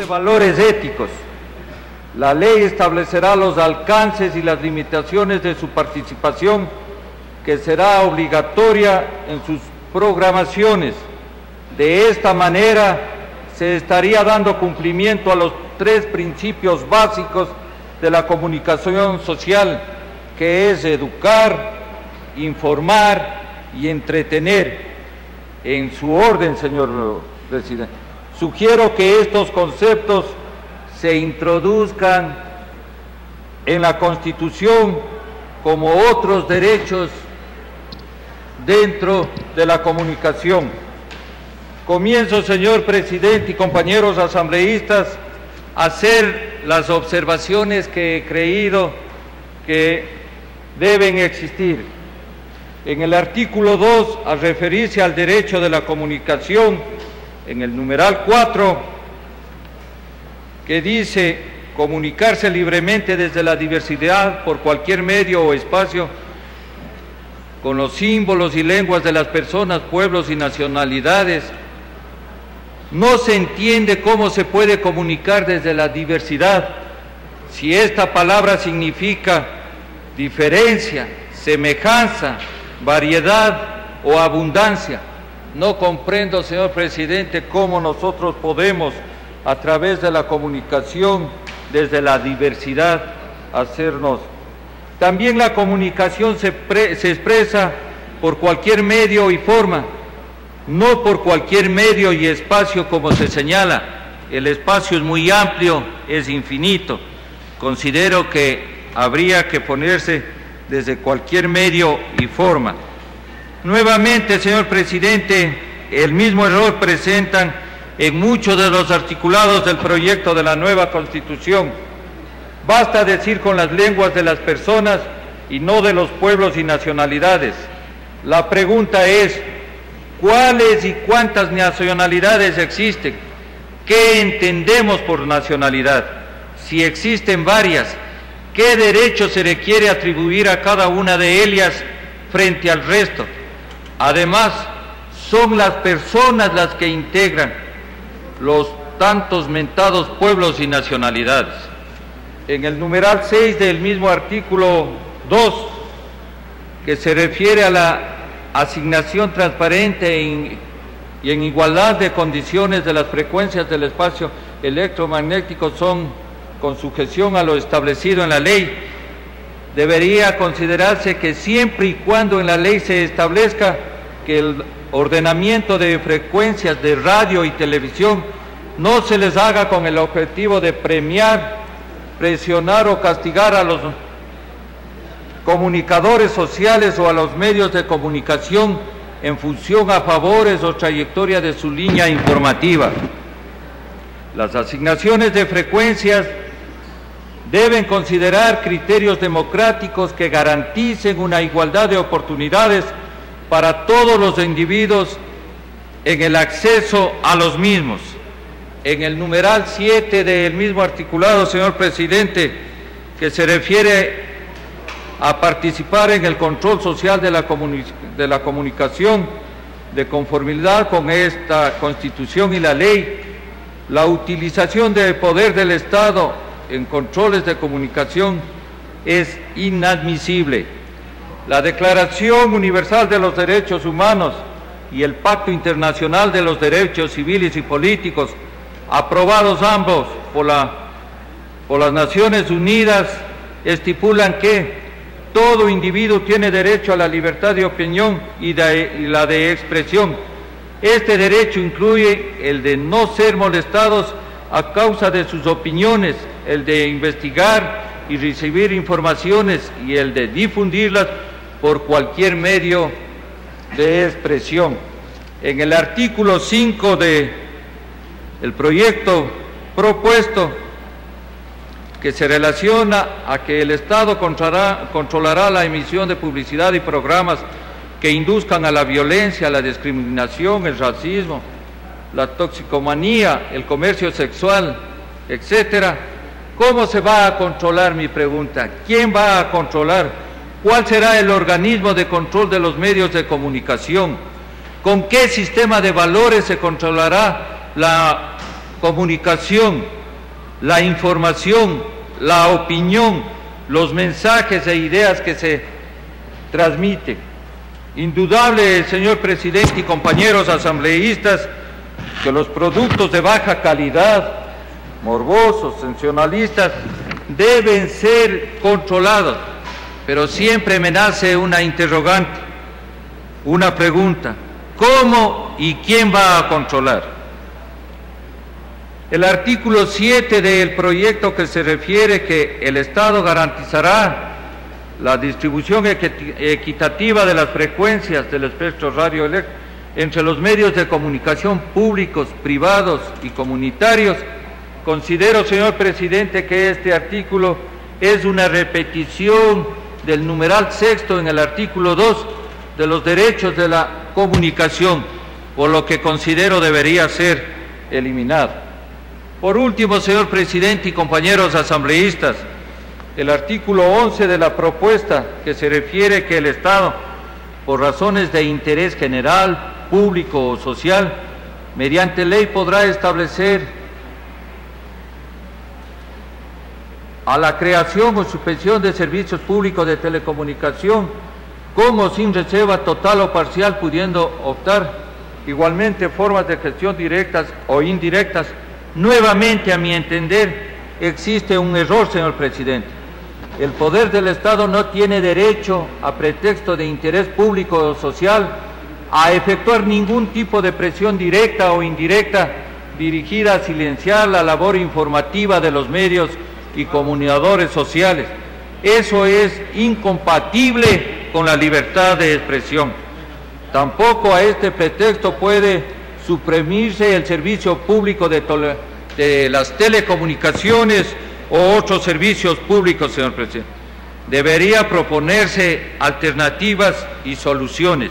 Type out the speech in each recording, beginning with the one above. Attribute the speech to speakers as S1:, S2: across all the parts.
S1: de valores éticos. La ley establecerá los alcances y las limitaciones de su participación, que será obligatoria en sus programaciones. De esta manera se estaría dando cumplimiento a los 3 principios básicos de la comunicación social, que es educar, informar y entretener. En su orden, señor presidente, sugiero que estos conceptos se introduzcan en la Constitución como otros derechos dentro de la comunicación. Comienzo, señor presidente y compañeros asambleístas, a hacer las observaciones que he creído que deben existir. En el artículo 2, al referirse al derecho de la comunicación, en el numeral 4, que dice comunicarse libremente desde la diversidad por cualquier medio o espacio con los símbolos y lenguas de las personas, pueblos y nacionalidades. No se entiende cómo se puede comunicar desde la diversidad si esta palabra significa diferencia, semejanza, variedad o abundancia. No comprendo, señor presidente, cómo nosotros podemos, a través de la comunicación, desde la diversidad, hacernos. También la comunicación se expresa por cualquier medio y forma, no por cualquier medio y espacio como se señala. El espacio es muy amplio, es infinito. Considero que habría que ponerse desde cualquier medio y forma. Nuevamente, señor presidente, el mismo error presentan en muchos de los articulados del proyecto de la nueva Constitución. Basta decir con las lenguas de las personas y no de los pueblos y nacionalidades. La pregunta es, ¿cuáles y cuántas nacionalidades existen? ¿Qué entendemos por nacionalidad? Si existen varias, ¿qué derecho se le quiere atribuir a cada una de ellas frente al resto? Además, son las personas las que integran los tantos mentados pueblos y nacionalidades. En el numeral 6 del mismo artículo 2, que se refiere a la asignación transparente y en igualdad de condiciones de las frecuencias del espacio electromagnético, son con sujeción a lo establecido en la ley. Debería considerarse que siempre y cuando en la ley se establezca que el ordenamiento de frecuencias de radio y televisión no se les haga con el objetivo de premiar, presionar o castigar a los comunicadores sociales o a los medios de comunicación en función a favores o trayectoria de su línea informativa. Las asignaciones de frecuencias deben considerar criterios democráticos que garanticen una igualdad de oportunidades para todos los individuos en el acceso a los mismos. En el numeral 7 del mismo articulado, señor presidente, que se refiere a participar en el control social de la comunicación, de conformidad con esta Constitución y la ley, la utilización del poder del Estado en controles de comunicación es inadmisible. La Declaración Universal de los Derechos Humanos y el Pacto Internacional de los Derechos Civiles y Políticos, aprobados ambos por las Naciones Unidas, estipulan que todo individuo tiene derecho a la libertad de opinión y la de expresión. Este derecho incluye el de no ser molestados a causa de sus opiniones, el de investigar y recibir informaciones y el de difundirlas por cualquier medio de expresión. En el artículo 5 del proyecto propuesto, que se relaciona a que el Estado controlará la emisión de publicidad y programas que induzcan a la violencia, la discriminación, el racismo, la toxicomanía, el comercio sexual, etcétera. ¿Cómo se va a controlar, mi pregunta? ¿Quién va a controlar? ¿Cuál será el organismo de control de los medios de comunicación? ¿Con qué sistema de valores se controlará la comunicación, la información, la opinión, los mensajes e ideas que se transmiten. Indudable, señor presidente y compañeros asambleístas, que los productos de baja calidad, morbosos, sensacionalistas, deben ser controlados, pero siempre me nace una interrogante, una pregunta: ¿cómo y quién va a controlar? El artículo 7 del proyecto, que se refiere que el Estado garantizará la distribución equitativa de las frecuencias del espectro radioeléctrico entre los medios de comunicación públicos, privados y comunitarios. Considero, señor presidente, que este artículo es una repetición del numeral sexto en el artículo 2 de los derechos de la comunicación, por lo que considero debería ser eliminado. Por último, señor presidente y compañeros asambleístas, el artículo 11 de la propuesta, que se refiere que el Estado, por razones de interés general, público o social, mediante ley podrá establecer a la creación o suspensión de servicios públicos de telecomunicación, con o sin reserva total o parcial, pudiendo optar igualmente formas de gestión directas o indirectas. Nuevamente, a mi entender, existe un error, señor presidente. El poder del Estado no tiene derecho, a pretexto de interés público o social, a efectuar ningún tipo de presión directa o indirecta dirigida a silenciar la labor informativa de los medios y comunicadores sociales. Eso es incompatible con la libertad de expresión. Tampoco a este pretexto puede suprimirse el servicio público de las telecomunicaciones o otros servicios públicos, señor presidente. Debería proponerse alternativas y soluciones.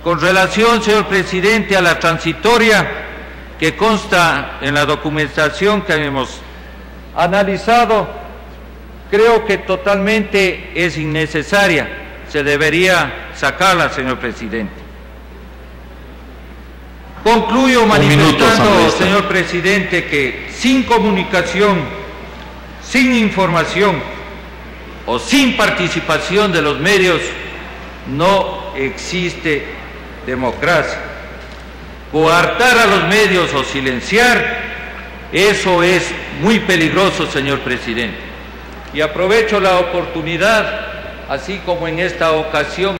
S1: Con relación, señor presidente, a la transitoria que consta en la documentación que hemos analizado, creo que totalmente es innecesaria. Se debería sacarla, señor presidente. Concluyo manifestando, señor presidente, que sin comunicación, sin información o sin participación de los medios no existe democracia. Coartar a los medios o silenciar, eso es muy peligroso, señor presidente. Y aprovecho la oportunidad, así como en esta ocasión